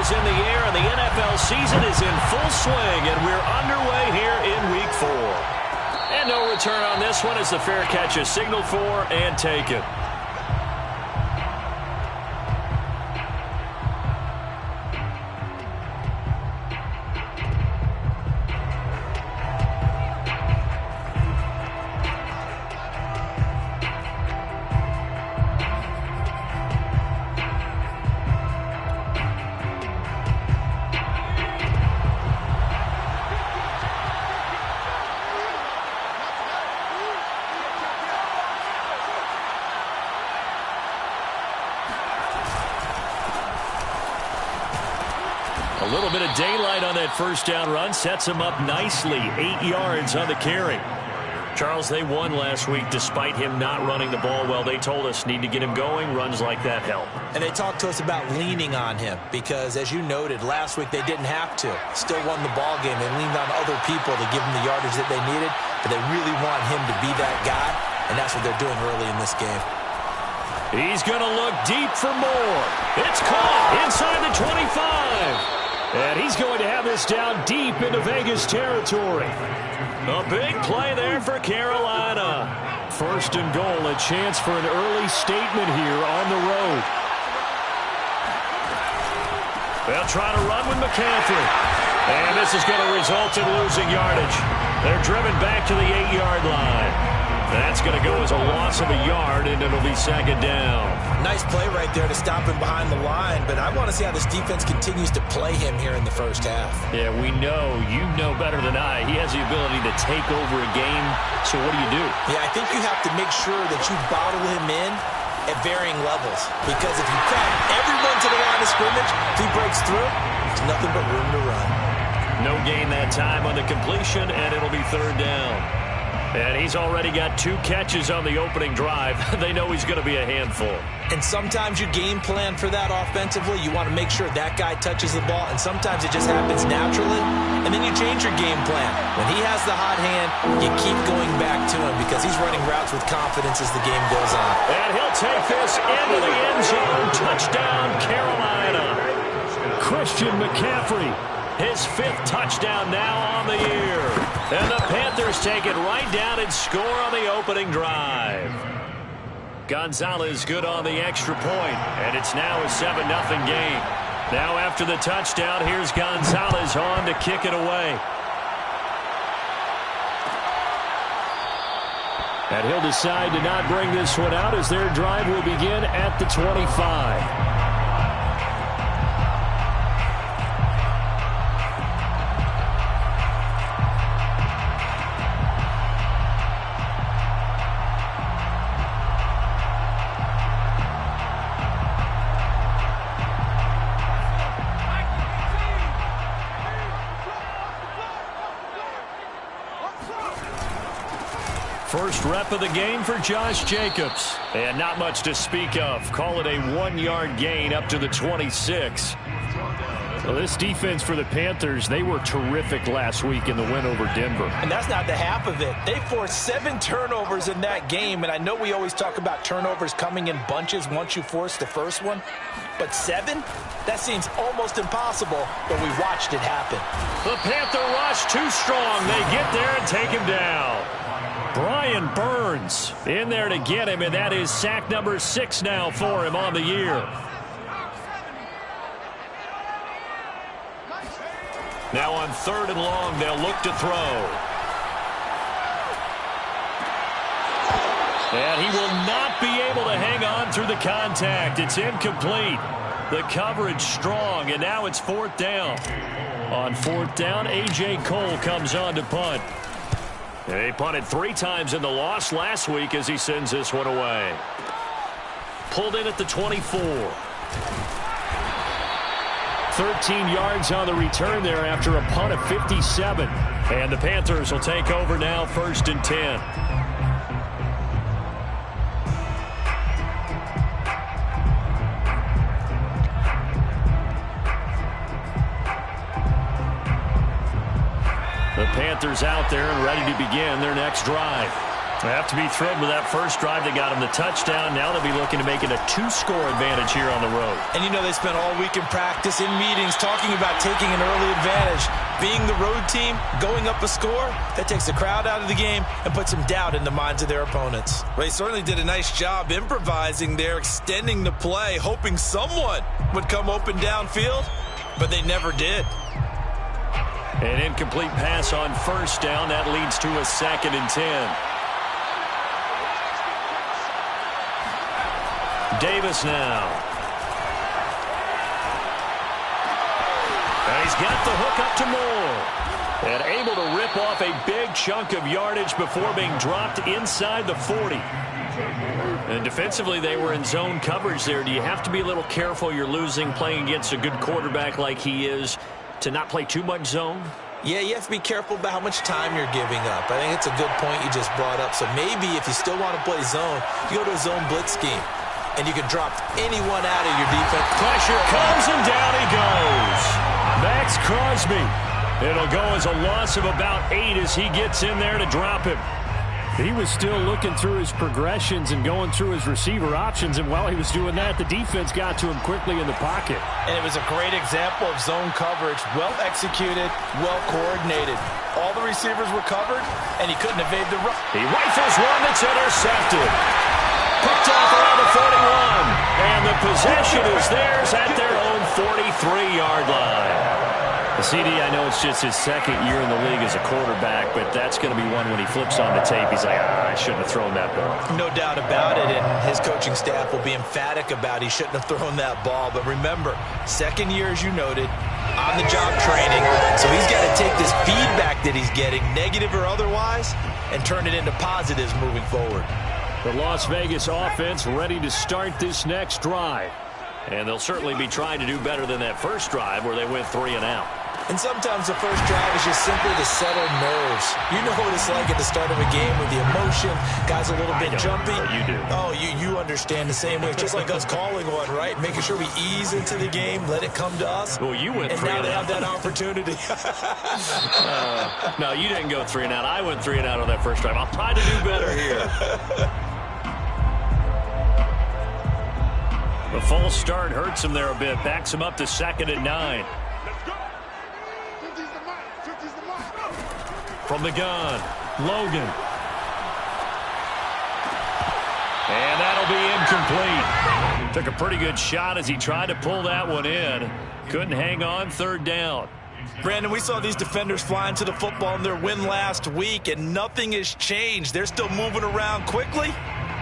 is in the air, and the NFL season is in full swing, and we're underway here in Week 4. And no return on this one as the fair catch is signaled for and taken. A little bit of daylight on that first down run sets him up nicely. 8 yards on the carry. Charles, they won last week despite him not running the ball well. They told us need to get him going. Runs like that help. And they talked to us about leaning on him because, as you noted, last week they didn't have to. Still won the ball game. They leaned on other people to give them the yardage that they needed, but they really want him to be that guy, and that's what they're doing early in this game. He's going to look deep for more. It's caught inside the 25. And he's going to have this down deep into Vegas territory. A big play there for Carolina. First and goal, a chance for an early statement here on the road. They'll try to run with McCaffrey. And this is going to result in losing yardage. They're driven back to the 8-yard line. That's going to go as a loss of a yard, and it'll be second down. Nice play right there to stop him behind the line, but I want to see how this defense continues to play him here in the first half. Yeah, we know, you know better than I, he has the ability to take over a game, so what do? Yeah, I think you have to make sure that you bottle him in at varying levels, because if you crack everyone to the line of scrimmage, if he breaks through, there's nothing but room to run. No gain that time on the completion, and it'll be third down. And he's already got 2 catches on the opening drive. They know he's going to be a handful. And sometimes you game plan for that offensively. You want to make sure that guy touches the ball, and sometimes it just happens naturally. And then you change your game plan. When he has the hot hand, you keep going back to him because he's running routes with confidence as the game goes on. And he'll take this into the end zone. Touchdown, Carolina. Christian McCaffrey. His 5th touchdown now on the year. And the Panthers take it right down and score on the opening drive. Gonzalez good on the extra point, and it's now a 7-0 game. Now after the touchdown, here's Gonzalez on to kick it away. And he'll decide to not bring this one out as their drive will begin at the 25. First rep of the game for Josh Jacobs. And not much to speak of. Call it a 1-yard gain up to the 26. Well, this defense for the Panthers, they were terrific last week in the win over Denver. And that's not the half of it. They forced 7 turnovers in that game, and I know we always talk about turnovers coming in bunches once you force the first one. But 7? That seems almost impossible, but we watched it happen. The Panther rush too strong. They get there and take him down. Brian Burns in there to get him, and that is sack number 6 now for him on the year. Now on 3rd and long, they'll look to throw. And he will not be able to hang on through the contact. It's incomplete. The coverage strong, and now it's 4th down. On 4th down, A.J. Cole comes on to punt. They punted 3 times in the loss last week as he sends this one away. Pulled in at the 24. 13 yards on the return there after a punt of 57. And the Panthers will take over now, 1st and 10. The Panthers out there and ready to begin their next drive. They have to be thrilled with that first drive that got them the touchdown. Now they'll be looking to make it a 2-score advantage here on the road. And you know they spent all week in practice, in meetings, talking about taking an early advantage. Being the road team, going up a score, that takes the crowd out of the game and puts some doubt in the minds of their opponents. They certainly did a nice job improvising there, extending the play, hoping someone would come open downfield, but they never did. An incomplete pass on first down. That leads to a 2nd and 10. Davis now. And he's got the hook up to Moore. And able to rip off a big chunk of yardage before being dropped inside the 40. And defensively, they were in zone coverage there. Do you have to be a little careful? You're losing playing against a good quarterback like he is to not play too much zone? Yeah, you have to be careful about how much time you're giving up. I think it's a good point you just brought up. So maybe if you still want to play zone, you go to a zone blitz scheme. And you can drop anyone out of your defense. Pressure comes, and down he goes. Max Crosby. It'll go as a loss of about 8 as he gets in there to drop him. He was still looking through his progressions and going through his receiver options, and while he was doing that, the defense got to him quickly in the pocket. And it was a great example of zone coverage, well executed, well coordinated. All the receivers were covered, and he couldn't evade the run. He rifles one that's intercepted. Picked off around the 41, and the possession is theirs at their own 43-yard line. The CD, I know it's just his 2nd year in the league as a quarterback, but that's going to be one when he flips on the tape, he's like, I shouldn't have thrown that ball. No doubt about it, and his coaching staff will be emphatic about he shouldn't have thrown that ball. But remember, 2nd year, as you noted, on-the-job training, so he's got to take this feedback that he's getting, negative or otherwise, and turn it into positives moving forward. The Las Vegas offense ready to start this next drive. And they'll certainly be trying to do better than that first drive where they went 3 and out. And sometimes the first drive is just simply to settle nerves. You know what it's like at the start of a game with the emotion. Guys a little bit jumpy. You do. Oh, you understand the same way. It's just like us calling one, right? Making sure we ease into the game, let it come to us. Well, you went 3 and and now they out. have that opportunity. No, you didn't go 3 and out. I went 3 and out on that first drive. I'll try to do better here. The false start hurts him there a bit. Backs him up to 2nd and 9. From the gun, Logan. And that'll be incomplete. Took a pretty good shot as he tried to pull that one in. Couldn't hang on, 3rd down. Brandon, we saw these defenders flying to the football in their win last week, and nothing has changed. They're still moving around quickly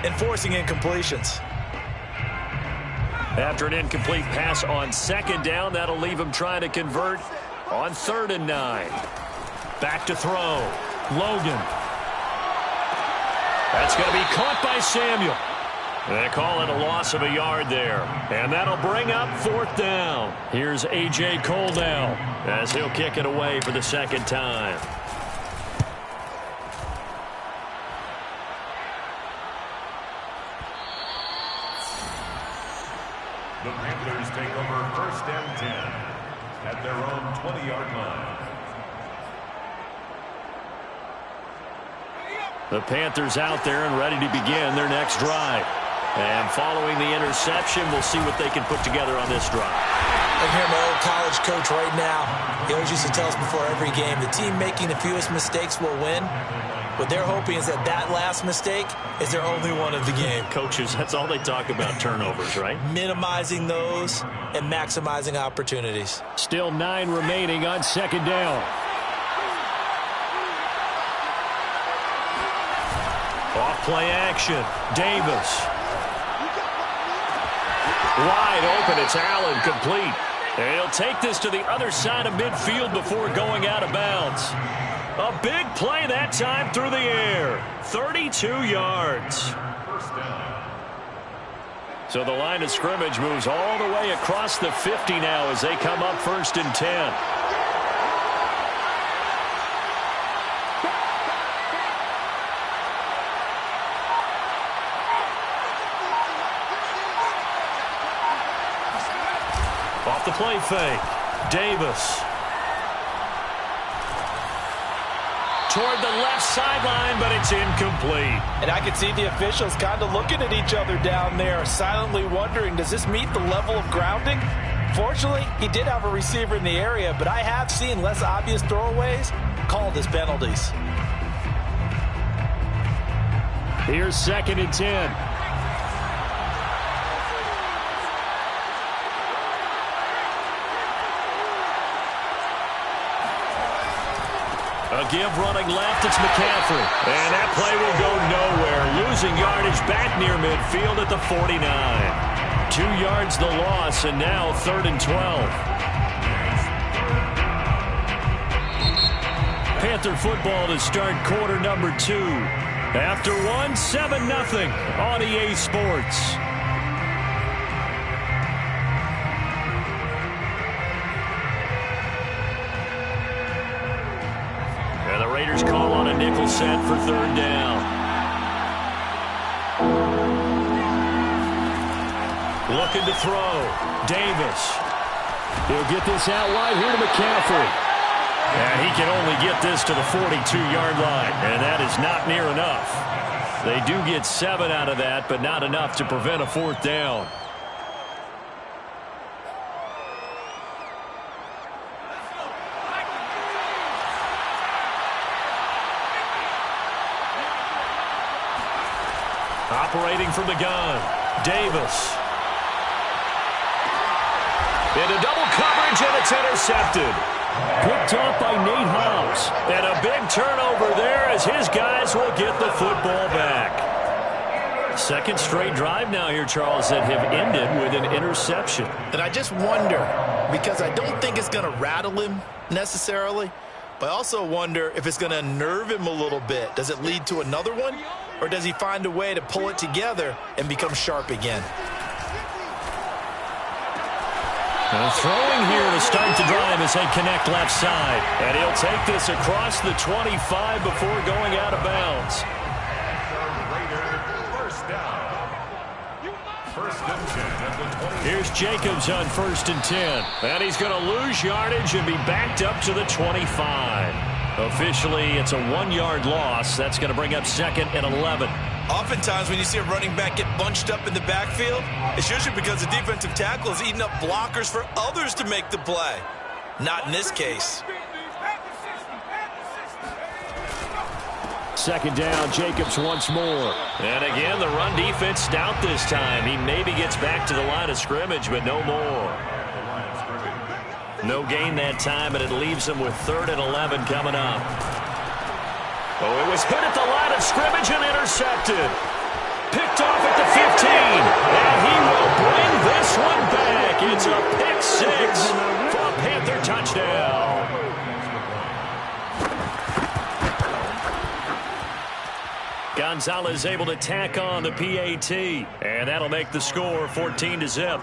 and forcing incompletions. After an incomplete pass on 2nd down, that'll leave him trying to convert on 3rd and 9. Back to throw. Logan. That's going to be caught by Samuel. They call it a loss of a yard there. And that'll bring up 4th down. Here's A.J. Cole now as he'll kick it away for the 2nd time. The Panthers take over 1st and 10 at their own 20-yard line. The Panthers out there and ready to begin their next drive. And following the interception, we'll see what they can put together on this drive. I hear my old college coach right now. He always used to tell us before every game, the team making the fewest mistakes will win. What they're hoping is that that last mistake is their only one of the game. Coaches, that's all they talk about, turnovers, right? Minimizing those and maximizing opportunities. Still 9 remaining on 2nd down. Off play action. Davis. Wide open. It's Allen, complete. And he'll take this to the other side of midfield before going out of bounds. A big play that time through the air. 32 yards. So the line of scrimmage moves all the way across the 50 now as they come up 1st and 10. Off the play fake. Davis. toward the left sideline, but it's incomplete. And I can see the officials kind of looking at each other down there, silently wondering, does this meet the level of grounding? Fortunately, he did have a receiver in the area, but I have seen less obvious throwaways called as penalties. Here's 2nd and 10. A give running left, it's McCaffrey. And that play will go nowhere. Losing yardage back near midfield at the 49. 2 yards the loss, and now 3rd and 12. Panther football to start quarter number 2. After 1, 7-0 on EA Sports. And the Raiders call on a nickel set for 3rd down. Looking to throw. Davis. He'll get this out wide here to McCaffrey. And he can only get this to the 42-yard line, and that is not near enough. They do get 7 out of that, but not enough to prevent a 4th down. Operating from the gun, Davis. Into double coverage, and it's intercepted. Picked off by Nate Hobbs. And a big turnover there as his guys will get the football back. 2nd straight drive now here, Charles, that have ended with an interception. And I just wonder, because I don't think it's going to rattle him necessarily, but I also wonder if it's going to unnerve him a little bit. Does it lead to another one, or does he find a way to pull it together and become sharp again? Throwing here to start the drive as they connect left side. And he'll take this across the 25 before going out of bounds. Here's Jacobs on 1st and 10. And he's going to lose yardage and be backed up to the 25. Officially, it's a 1-yard loss. That's going to bring up 2nd and 11. Oftentimes when you see a running back get bunched up in the backfield, it's usually because the defensive tackle is eating up blockers for others to make the play. Not in this case. 2nd down, Jacobs once more. And again, the run defense stout this time. He maybe gets back to the line of scrimmage, but no more. No gain that time, and it leaves him with 3rd and 11 coming up. Oh, it was hit at the line of scrimmage and intercepted. Picked off at the 15. And he will bring this one back. It's a pick 6 for a Panther touchdown. Gonzalez able to tack on the PAT. And that'll make the score 14-0. Raiders 0.